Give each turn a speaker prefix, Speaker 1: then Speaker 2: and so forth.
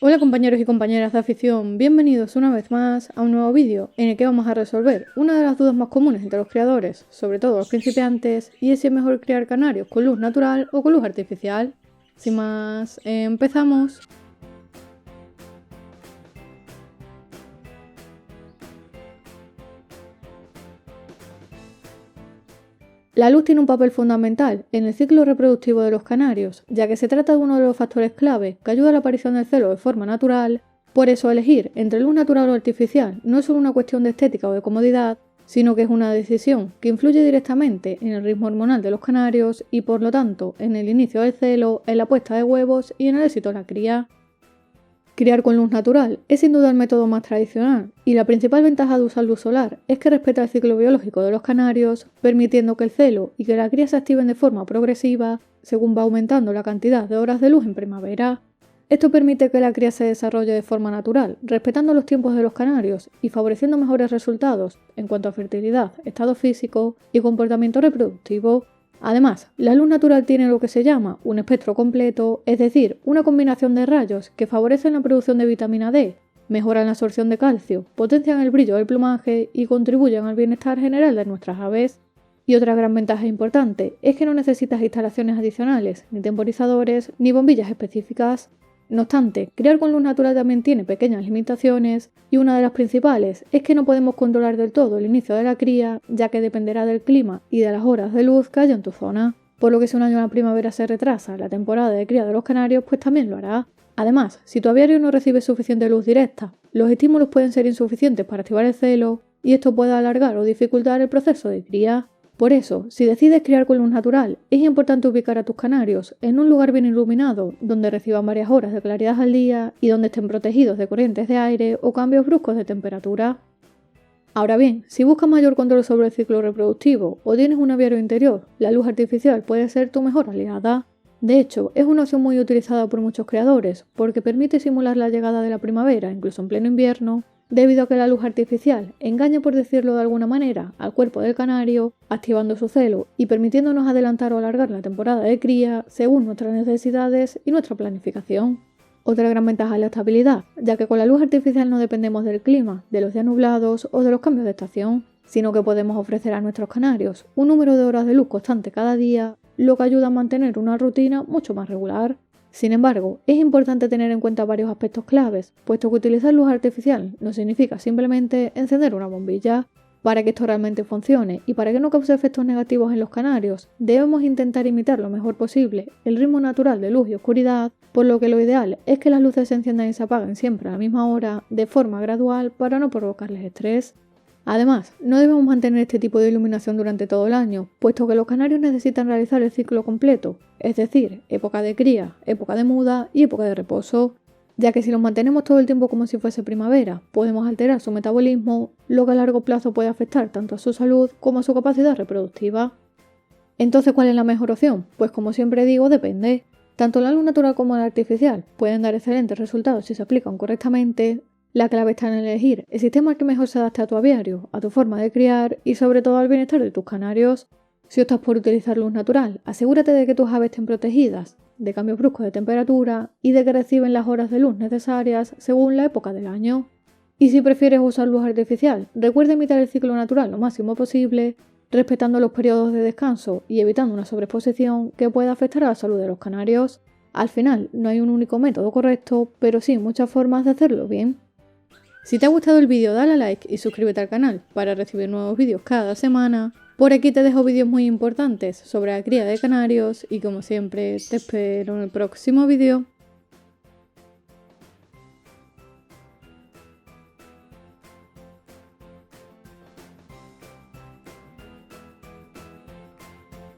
Speaker 1: Hola compañeros y compañeras de afición, bienvenidos una vez más a un nuevo vídeo en el que vamos a resolver una de las dudas más comunes entre los criadores, sobre todo los principiantes, y es si es mejor criar canarios con luz natural o con luz artificial. Sin más, empezamos. La luz tiene un papel fundamental en el ciclo reproductivo de los canarios, ya que se trata de uno de los factores clave que ayuda a la aparición del celo de forma natural. Por eso elegir entre luz natural o artificial no es solo una cuestión de estética o de comodidad, sino que es una decisión que influye directamente en el ritmo hormonal de los canarios y por lo tanto en el inicio del celo, en la puesta de huevos y en el éxito de la cría. Criar con luz natural es sin duda el método más tradicional y la principal ventaja de usar luz solar es que respeta el ciclo biológico de los canarios, permitiendo que el celo y que la cría se activen de forma progresiva según va aumentando la cantidad de horas de luz en primavera. Esto permite que la cría se desarrolle de forma natural, respetando los tiempos de los canarios y favoreciendo mejores resultados en cuanto a fertilidad, estado físico y comportamiento reproductivo. Además, la luz natural tiene lo que se llama un espectro completo, es decir, una combinación de rayos que favorecen la producción de vitamina D, mejoran la absorción de calcio, potencian el brillo del plumaje y contribuyen al bienestar general de nuestras aves. Y otra gran ventaja importante es que no necesitas instalaciones adicionales, ni temporizadores, ni bombillas específicas. No obstante, criar con luz natural también tiene pequeñas limitaciones, y una de las principales es que no podemos controlar del todo el inicio de la cría, ya que dependerá del clima y de las horas de luz que haya en tu zona. Por lo que si un año en la primavera se retrasa la temporada de cría de los canarios, pues también lo hará. Además, si tu aviario no recibe suficiente luz directa, los estímulos pueden ser insuficientes para activar el celo, y esto puede alargar o dificultar el proceso de cría. Por eso, si decides criar con luz natural, es importante ubicar a tus canarios en un lugar bien iluminado, donde reciban varias horas de claridad al día y donde estén protegidos de corrientes de aire o cambios bruscos de temperatura. Ahora bien, si buscas mayor control sobre el ciclo reproductivo o tienes un aviario interior, la luz artificial puede ser tu mejor aliada. De hecho, es una opción muy utilizada por muchos criadores, porque permite simular la llegada de la primavera, incluso en pleno invierno, debido a que la luz artificial engaña, por decirlo de alguna manera, al cuerpo del canario, activando su celo y permitiéndonos adelantar o alargar la temporada de cría según nuestras necesidades y nuestra planificación. Otra gran ventaja es la estabilidad, ya que con la luz artificial no dependemos del clima, de los días nublados o de los cambios de estación, sino que podemos ofrecer a nuestros canarios un número de horas de luz constante cada día, lo que ayuda a mantener una rutina mucho más regular. Sin embargo, es importante tener en cuenta varios aspectos claves, puesto que utilizar luz artificial no significa simplemente encender una bombilla. Para que esto realmente funcione y para que no cause efectos negativos en los canarios, debemos intentar imitar lo mejor posible el ritmo natural de luz y oscuridad, por lo que lo ideal es que las luces se enciendan y se apaguen siempre a la misma hora, de forma gradual, para no provocarles estrés. Además, no debemos mantener este tipo de iluminación durante todo el año, puesto que los canarios necesitan realizar el ciclo completo, es decir, época de cría, época de muda y época de reposo, ya que si los mantenemos todo el tiempo como si fuese primavera, podemos alterar su metabolismo, lo que a largo plazo puede afectar tanto a su salud como a su capacidad reproductiva. Entonces, ¿cuál es la mejor opción? Pues como siempre digo, depende. Tanto la luz natural como la artificial pueden dar excelentes resultados si se aplican correctamente. La clave está en elegir el sistema que mejor se adapte a tu aviario, a tu forma de criar y sobre todo al bienestar de tus canarios. Si optas por utilizar luz natural, asegúrate de que tus aves estén protegidas de cambios bruscos de temperatura y de que reciben las horas de luz necesarias según la época del año. Y si prefieres usar luz artificial, recuerda imitar el ciclo natural lo máximo posible, respetando los periodos de descanso y evitando una sobreexposición que pueda afectar a la salud de los canarios. Al final, no hay un único método correcto, pero sí muchas formas de hacerlo bien. Si te ha gustado el vídeo, dale a like y suscríbete al canal para recibir nuevos vídeos cada semana. Por aquí te dejo vídeos muy importantes sobre la cría de canarios y como siempre te espero en el próximo vídeo.